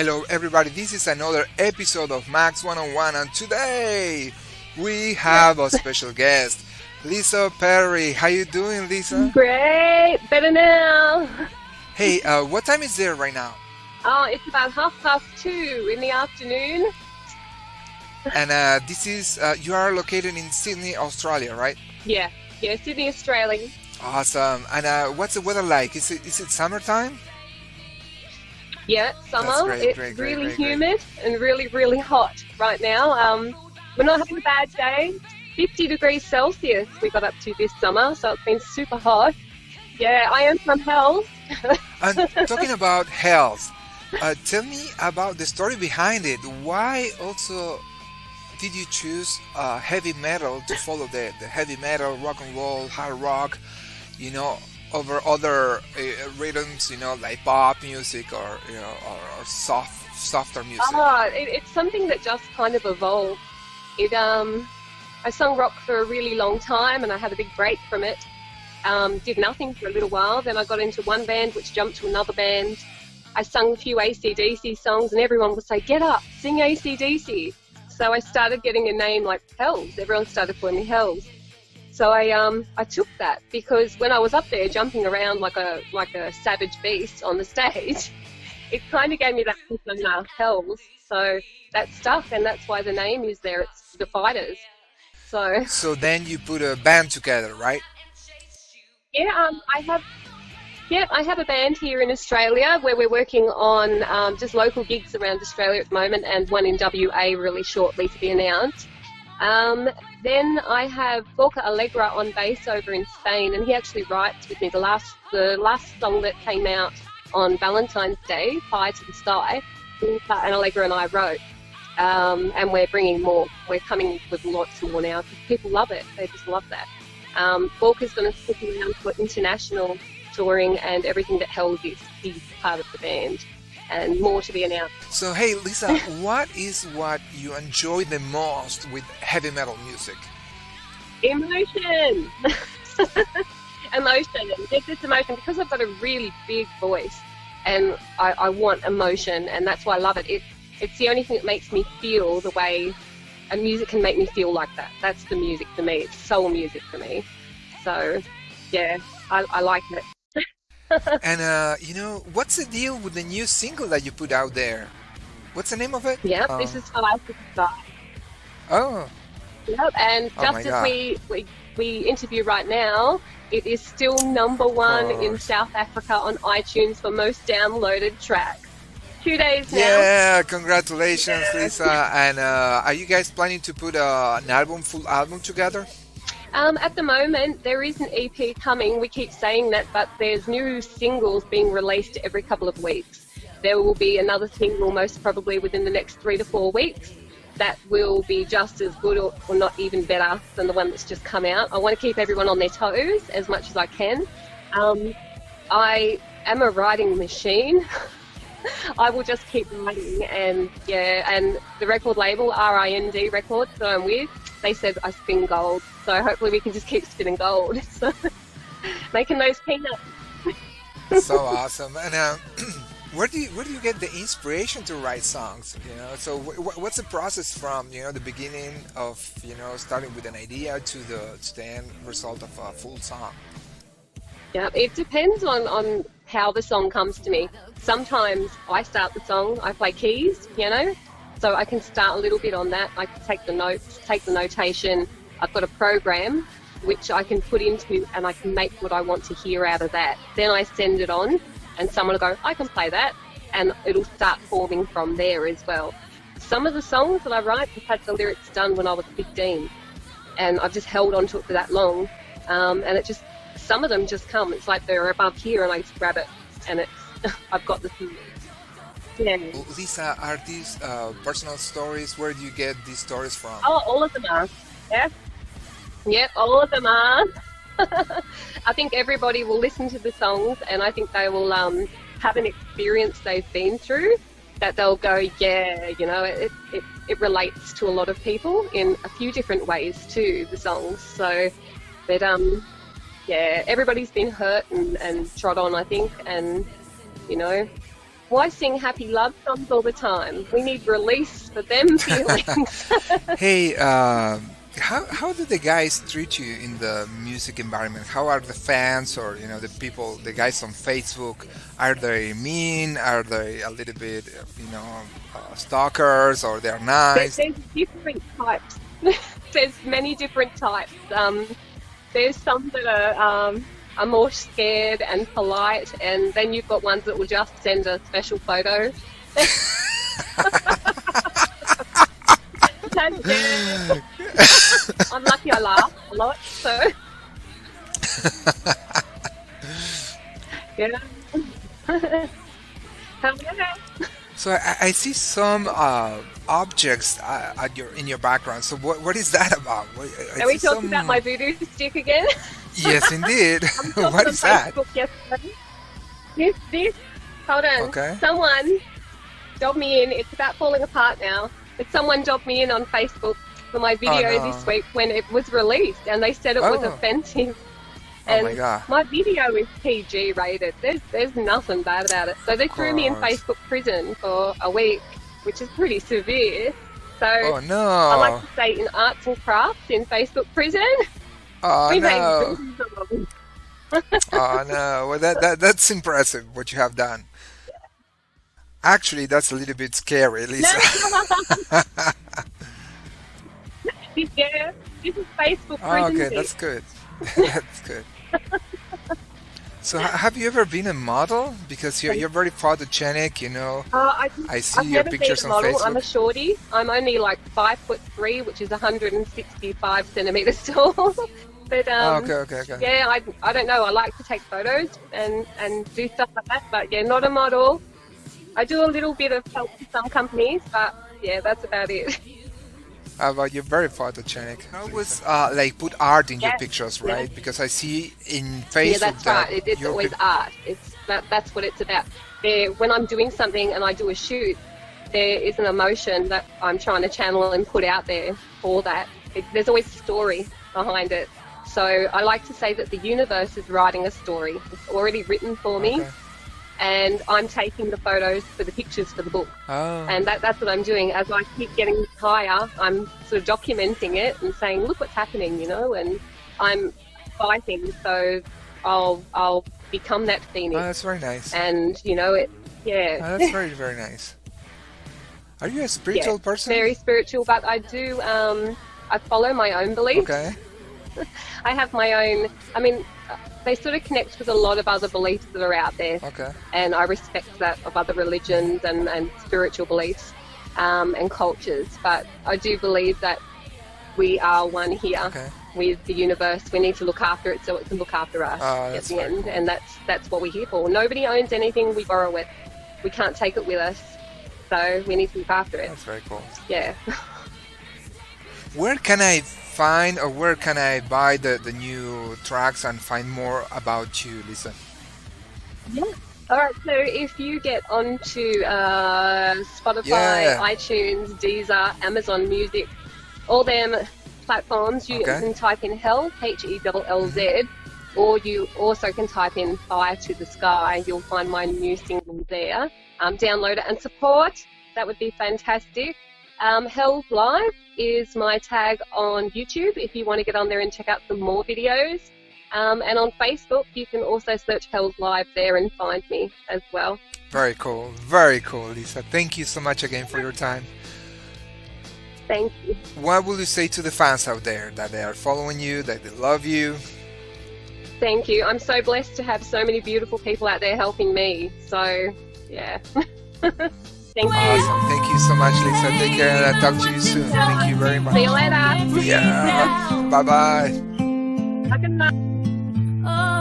Hello, everybody. This is another episode of Max 101, and today we have a special guest, Lisa Perry. How you doing, Lisa? Great, better now. Hey, what time is there right now? Oh, it's about 2:30 in the afternoon. And this is you are located in Sydney, Australia, right? Yeah, Sydney, Australia. Awesome. And what's the weather like? Is it summertime? Yeah, summer. That's great, It's great, really great, great. humid and really, really hot right now. We're not having a bad day. 50 degrees Celsius we got up to this summer, so it's been super hot. Yeah, I am from Hellz. And talking about Hellz, tell me about the story behind it. Why also did you choose heavy metal to follow the heavy metal, rock and roll, hard rock, over other rhythms, like pop music or or softer music? It's something that just kind of evolved. I sung rock for a really long time, and I had a big break from it. Did nothing for a little while. Then I got into one band, which jumped to another band. I sung a few AC/DC songs, and everyone would say, "Get up, sing AC/DC." So I started getting a name like Hellz. Everyone started calling me Hellz. So I took that because when I was up there jumping around like a savage beast on the stage, it kind of gave me that persona, Hellz. So that stuck, and that's why the name is there. It's the fighters. So then you put a band together, right? Yeah, I have a band here in Australia where we're working on just local gigs around Australia at the moment, and one in WA really shortly to be announced. Then I have Gorka Allegra on bass over in Spain, and he actually writes with me. The last song that came out on Valentine's Day, Fire to the Sky, Gorka and Allegra and I wrote. And we're bringing more. We're coming with lots more now because people love it. They just love that. Gorka's going to stick around for international touring and everything that Hellz is. He's part of the band, and more to be announced. So hey, Lisa, what you enjoy the most with heavy metal music? Emotion. Emotion. It's just emotion because I've got a really big voice, and I want emotion, and that's why I love it. It's the only thing that makes me feel the way a music can make me feel like that. That's the music for me. It's soul music for me. So, yeah, I like it. And what's the deal with the new single that you put out there? What's the name of it? Yeah, this is Fire to the Sky. Oh. Yep, and Oh my just as God. we interview right now, it is still number one in course. South Africa on iTunes for most downloaded tracks. 2 days now. Yeah, congratulations, Lisa. And are you guys planning to put an full album together? At the moment, there is an EP coming. We keep saying that, but there's new singles being released every couple of weeks. There will be another single most probably within the next 3 to 4 weeks that will be just as good or not even better than the one that's just come out. I want to keep everyone on their toes as much as I can. I am a writing machine. I will just keep writing, and the record label, RIND Records, that I'm with, they said I spin gold, so hopefully we can just keep spinning gold. So, making those peanuts. So awesome. And where do you get the inspiration to write songs? So what's the process from the beginning of starting with an idea to the end result of a full song? Yeah, it depends on how the song comes to me. Sometimes I start the song, I play keys, so I can start a little bit on that. I can take the notes, take the notation. I've got a program which I can put into, and I can make what I want to hear out of that. Then I send it on, and someone will go, I can play that, and it'll start forming from there as well. Some of the songs that I write, I've had the lyrics done when I was 15, and I've just held on to it for that long, and some of them just come. It's like they're above here, and I just grab it, and I've got the thing. Yeah. Lisa, are these personal stories? Where do you get these stories from? Oh, all of them are. Yeah. Yep, all of them are. I think everybody will listen to the songs, and I think they will have an experience they've been through that they'll go, yeah, it relates to a lot of people in a few different ways too, the songs. So, but everybody's been hurt and trod on, I think, and Why sing happy love songs all the time? We need release for them feelings. Hey, how do the guys treat you in the music environment? How are the fans or the people, the guys on Facebook? Are they mean? Are they a little bit stalkers, or they're nice? There's different types. There's many different types. There's some that are more scared and polite, and then you've got ones that will just send a special photo. And, yeah, I'm lucky I laugh a lot, so yeah. Yeah. So I see some objects in your background. So what is that about? Are we talking about my voodoo stick again? Yes, indeed. I'm talking What on is that? Facebook yesterday. This, hold on. Okay. Someone dobbed me in. It's about falling apart now. But someone dobbed me in on Facebook for my video no. this week when it was released, and they said it was Oh. offensive. Oh And my God. my video is PG rated. There's nothing bad about it. So they threw me in Course. Facebook prison for a week, which is pretty severe. So Oh I like no. to say in arts and crafts in Facebook prison, Oh we make no. billions of them. Oh no. Well, that's impressive what you have done. Actually, that's a little bit scary, Lisa. Yeah, this is Facebook Oh, prison. okay, that's good. That's good. So, have you ever been a model? Because you're very photogenic, I see I've your never pictures been a on model. I'm a Facebook. shorty. I'm only like 5'3", which is 165 centimeters tall. But Oh, okay. yeah, I don't know. I like to take photos and do stuff like that. But yeah, not a model. I do a little bit of help for some companies, but yeah, that's about it. But you're very photogenic. I always like put art in your Yeah, pictures, yeah. right? Because I see in Yeah, Facebook that's that right. It's your always art. That's what it's about. When I'm doing something and I do a shoot, there is an emotion that I'm trying to channel and put out there for that. There's always a story behind it. So I like to say that the universe is writing a story. It's already written for me, Okay. and I'm taking the photos for the pictures for the book. Oh, And that's what I'm doing. As I keep getting higher, I'm sort of documenting it and saying, look what's happening, and I'm fighting. So I'll become that oh, phoenix. that's very nice. And, yeah. Oh, that's very, very nice. Are you a spiritual Yeah, person? very spiritual, but I do, I follow my own beliefs. Okay. I have my own, they sort of connect with a lot of other beliefs that are out there. Okay. And I respect that of other religions and spiritual beliefs and cultures. But I do believe that we are one here Okay. with the universe. We need to look after it so it can look after us Oh, at that's the very end. cool. And that's what we're here for. Nobody owns anything, we borrow it. We can't take it with us. So we need to look after it. That's very cool. Yeah. Where can I find or where can I buy the new tracks and find more about you, Lisa? Yeah. All right. So if you get onto Spotify, Yeah. iTunes, Deezer, Amazon Music, all them platforms, you Okay. can type in Hell, Hellz, or you also can type in Fire to the Sky. You'll find my new single there. Download it and support. That would be fantastic. Hellz Live is my tag on YouTube if you want to get on there and check out some more videos. And on Facebook, you can also search Hellz Live there and find me as well. Very cool, Lisa. Thank you so much again for your time. Thank you. What will you say to the fans out there that they are following you, that they love you? Thank you. I'm so blessed to have so many beautiful people out there helping me. So, yeah. Thank you. Awesome. Thank you so much, Lisa. Take care and I'll talk to you soon. Thank you very much. See you later. Yeah. Bye-bye. Good night. Oh.